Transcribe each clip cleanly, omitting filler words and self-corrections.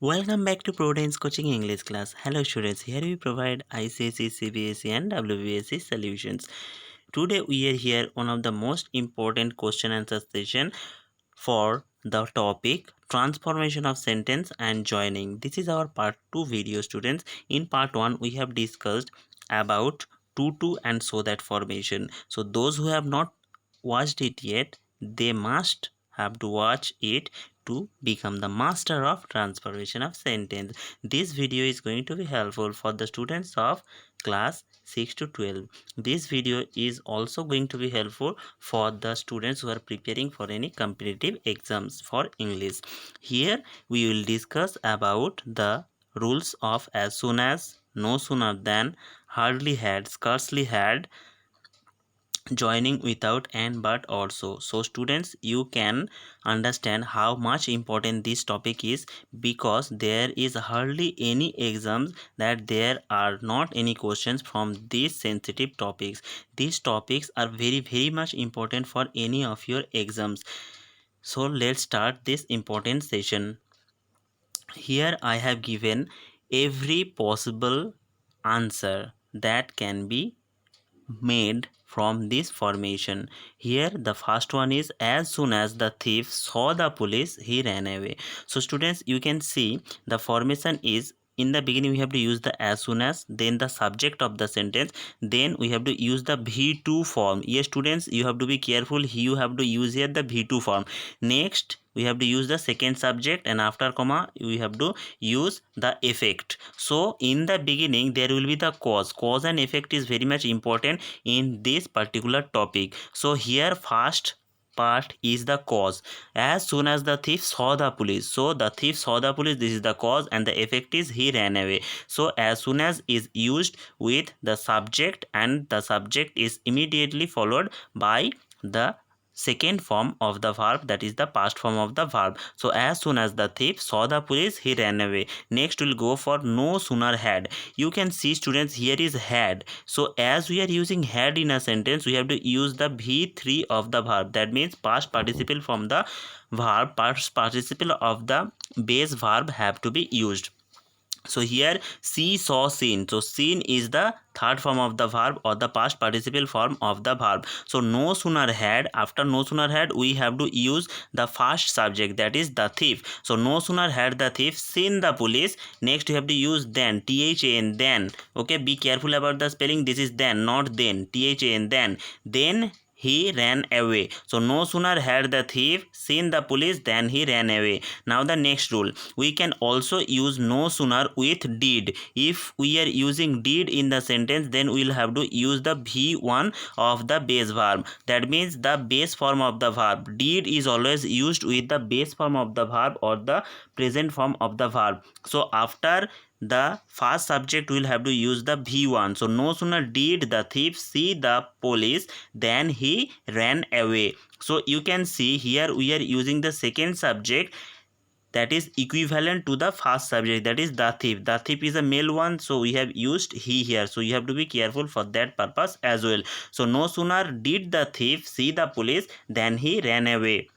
Welcome back to Prudence Coaching English class. Hello students, here we provide ICSE, CBSE and WBSE solutions. Today we are here one of the most important question answer session for the topic transformation of sentence and joining. This is our part 2 video students. In part 1 we have discussed about to and so that formation. So those who have not watched it yet, they must have to watch it to become the master of transformation of sentence. This video is going to be helpful for the students of class 6 to 12. This video is also going to be helpful for the students who are preparing for any competitive exams for English. Here we will discuss about the rules of as soon as, no sooner than, hardly had, scarcely had, joining without and but also. So students, you can understand how much important this topic is, because there is hardly any exams that there are not any questions from these sensitive topics. These topics are very much important for any of your exams. So let's start this important session. Here I have given every possible answer that can be made from this formation. Here the first one is, as soon as the thief saw the police, he ran away. So students, you can see the formation is, in the beginning we have to use the as soon as, then the subject of the sentence, then we have to use the V2 form. Yes students, you have to be careful, you have to use here the V2 form. Next we have to use the second subject, and after comma we have to use the effect. So in the beginning there will be the cause and effect is very much important in this particular topic. So here first part is the cause. As soon as the thief saw the police, so the thief saw the police, this is the cause, and the effect is he ran away. So as soon as is used with the subject, and the subject is immediately followed by the second form of the verb, that is the past form of the verb. So as soon as the thief saw the police, he ran away. Next we'll go for no sooner had. You can see students, here is had. So as we are using had in a sentence, we have to use the V3 of the verb. That means past participle from the verb, past participle of the base verb have to be used. So here see, saw, seen. So seen is the third form of the verb or the past participle form of the verb. So no sooner had, after no sooner had we have to use the first subject, that is the thief. So no sooner had the thief seen the police. Next you have to use then, THAN, then. Okay, be careful about the spelling. This is then, not then. THAN, then he ran away. So no sooner had the thief seen the police, then he ran away. Now the next rule, we can also use no sooner with did. If we are using did in the sentence, then we will have to use the V1 of the base verb. That means the base form of the verb. Did is always used with the base form of the verb or the present form of the verb. So after the first subject will have to use the V1. So no sooner did the thief see the police, then he ran away. So you can see here we are using the second subject that is equivalent to the first subject, that is the thief. The thief is a male one, so we have used he here. So you have to be careful for that purpose as well. So no sooner did the thief see the police, then he ran away.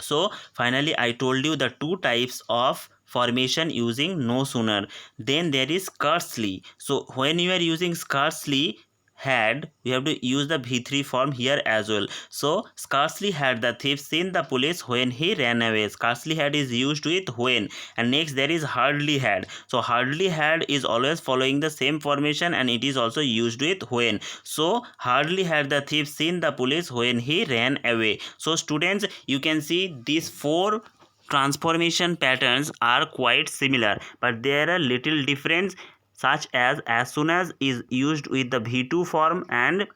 So finally I told you the two types of formation using no sooner. Then there is scarcely. So when you are using scarcely had, we have to use the V3 form here as well. So scarcely had the thief seen the police when he ran away. Scarcely had is used with when. And next there is hardly had. So hardly had is always following the same formation, and it is also used with when. So hardly had the thief seen the police when he ran away. So students, you can see these four transformation patterns are quite similar, but there are little difference, such as soon as is used with the V2 form, and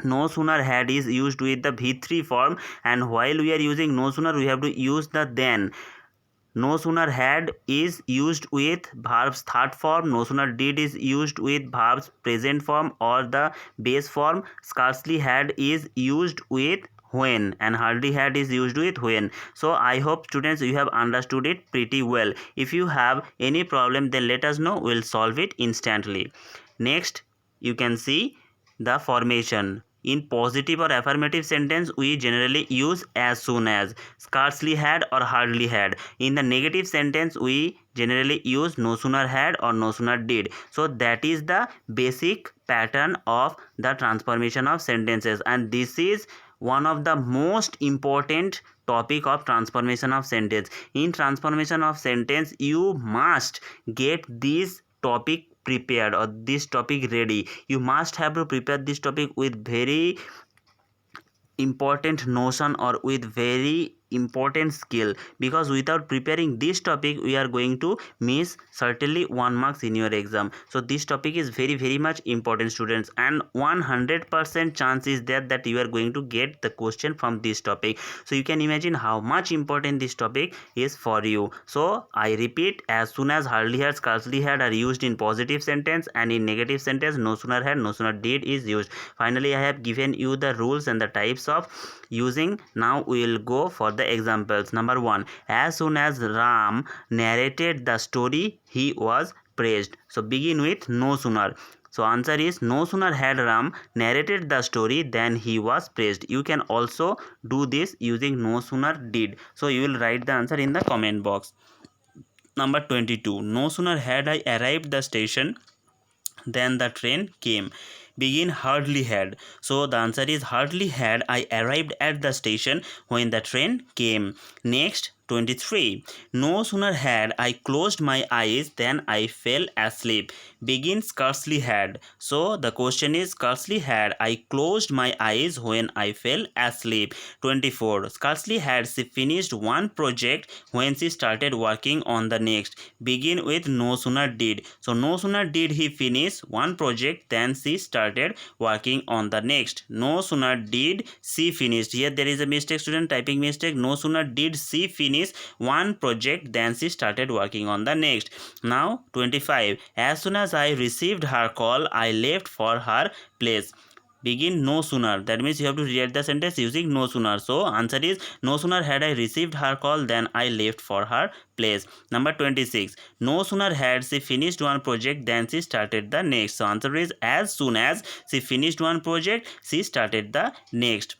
no sooner had is used with the V3 form. And while we are using no sooner, we have to use the then. No sooner had is used with verbs third form. No sooner did is used with verbs present form or the base form. Scarcely had is used with when, and hardly had is used with when. So I hope students you have understood it pretty well. If you have any problem, then let us know, we'll solve it instantly. Next you can see the formation. In positive or affirmative sentence, we generally use as soon as, scarcely had or hardly had. In the negative sentence, we generally use no sooner had or no sooner did. So that is the basic pattern of the transformation of sentences, and this is one of the most important topic of transformation of sentence. In transformation of sentence, you must get this topic prepared or this topic ready. You must have to prepare this topic with very important notion or with very important skill, because without preparing this topic we are going to miss certainly 1 marks in your exam. So this topic is very much important, students, and 100% chance is there that you are going to get the question from this topic. So you can imagine how much important this topic is for you. So I repeat, as soon as, hardly had, scarcely had are used in positive sentence, and in negative sentence no sooner had, no sooner did is used. Finally, I have given you the rules and the types of using. Now we will go for the examples. Number 1, as soon as Ram narrated the story, he was praised. So begin with no sooner. So answer is, no sooner had Ram narrated the story than he was praised. You can also do this using no sooner did. So you will write the answer in the comment box. Number 22, no sooner had I arrived the station then the train came. Begin hardly had. So the answer is, hardly had I arrived at the station when the train came. Next, 23. No sooner had I closed my eyes than I fell asleep. Begin scarcely had. So the question is, scarcely had I closed my eyes when I fell asleep. 24. Scarcely had she finished one project when she started working on the next. Begin with no sooner did. So no sooner did he finish one project than she started working on the next. No sooner did she finished. Here there is a mistake, student, typing mistake. No sooner did she finish one project than she started working on the next. Now 25. As soon as I received her call, I left for her place. Begin no sooner. That means you have to rewrite the sentence using no sooner. So answer is, no sooner had I received her call than I left for her place. Number 26. No sooner had she finished one project than she started the next. So answer is, as soon as she finished one project, she started the next.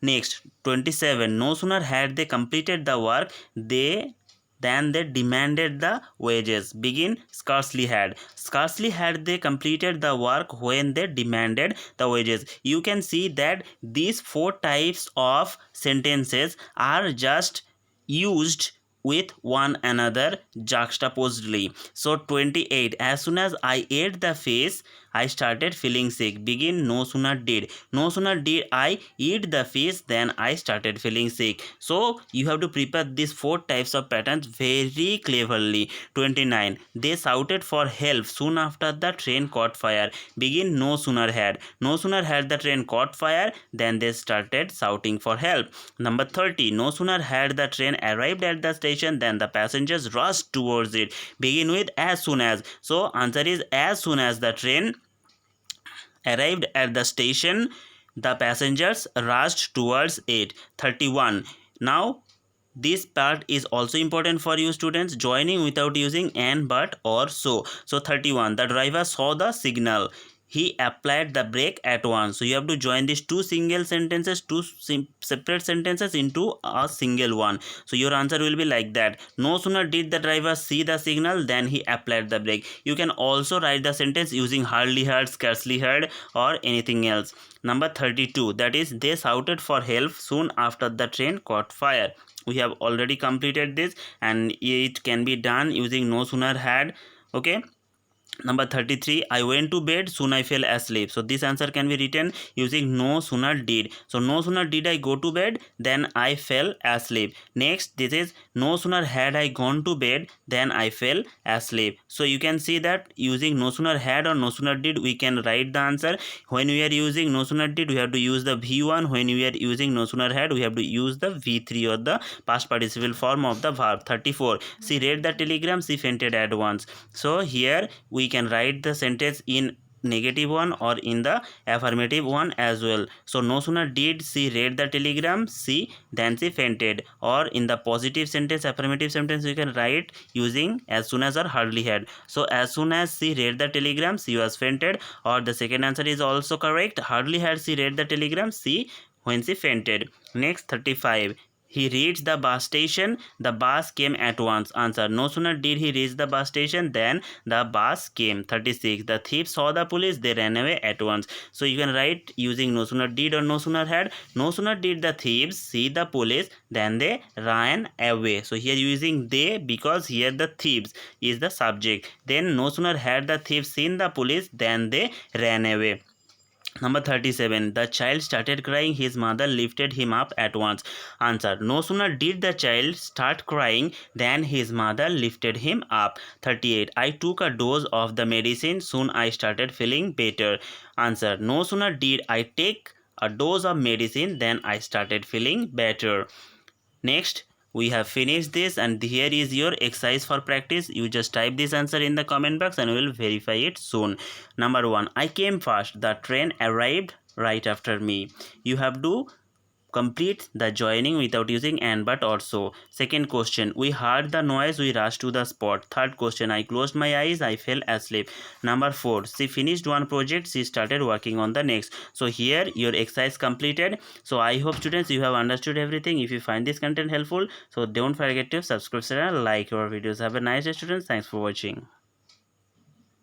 Next, 27. No sooner had they completed the work than they demanded the wages. Begin scarcely had. Scarcely had they completed the work when they demanded the wages. You can see that these 4 types of sentences are just used with one another juxtaposedly. So 28. As soon as I ate the fish, I started feeling sick. Begin no sooner did. No sooner did I eat the fish than I started feeling sick. So you have to prepare these 4 types of patterns very cleverly. 29. They shouted for help soon after the train caught fire. Begin no sooner had. No sooner had the train caught fire than they started shouting for help. Number 30. No sooner had the train arrived at the station than the passengers rushed towards it. Begin with as soon as. So answer is, as soon as the train arrived at the station, the passengers rushed towards it. 31. Now this part is also important for you, students. Joining without using and, but, or, so. So 31. The driver saw the signal. He applied the brake at once. So you have to join these 2 single sentences, 2 separate sentences into a single one. So your answer will be like that. No sooner did the driver see the signal than he applied the brake. You can also write the sentence using hardly heard, scarcely heard, or anything else. Number 32. That is, they shouted for help soon after the train caught fire. We have already completed this, and it can be done using no sooner had. Okay. Number 33. I went to bed, soon I fell asleep. So this answer can be written using no sooner did. So no sooner did I go to bed than I fell asleep. Next, this is no sooner had I gone to bed than I fell asleep. So you can see that using no sooner had or no sooner did, we can write the answer. When we are using no sooner did, we have to use the V1. When we are using no sooner had, we have to use the V3 or the past participle form of the verb. 34. She read the telegram, she fainted at once. So here we can write the sentence in negative one or in the affirmative one as well. So no sooner did she read the telegram than she fainted. Or in the positive sentence, affirmative sentence, you can write using as soon as or hardly had. So as soon as she read the telegram, she was fainted. Or the second answer is also correct. Hardly had she read the telegram, when she fainted. Next, 35. He reached the bus station. The bus came at once. Answer. No sooner did he reach the bus station than the bus came. 36. The thief saw the police. They ran away at once. So you can write using no sooner did or no sooner had. No sooner did the thieves see the police than they ran away. So here using they because here the thieves is the subject. Then no sooner had the thieves seen the police than they ran away. Number 37. The child started crying. His mother lifted him up at once. Answer. No sooner did the child start crying than his mother lifted him up. 38. I took a dose of the medicine. Soon I started feeling better. Answer. No sooner did I take a dose of medicine than I started feeling better. Next, we have finished this, and here is your exercise for practice. You just type this answer in the comment box and we will verify it soon. Number 1. I came fast. The train arrived right after me. You have to complete the joining without using and but or so. Second question. We heard the noise. We rushed to the spot. Third question. I closed my eyes. I fell asleep. Number 4. She finished one project. She started working on the next. So here your exercise completed. So I hope students you have understood everything. If you find this content helpful, so don't forget to subscribe and like our videos. Have a nice day students. Thanks for watching.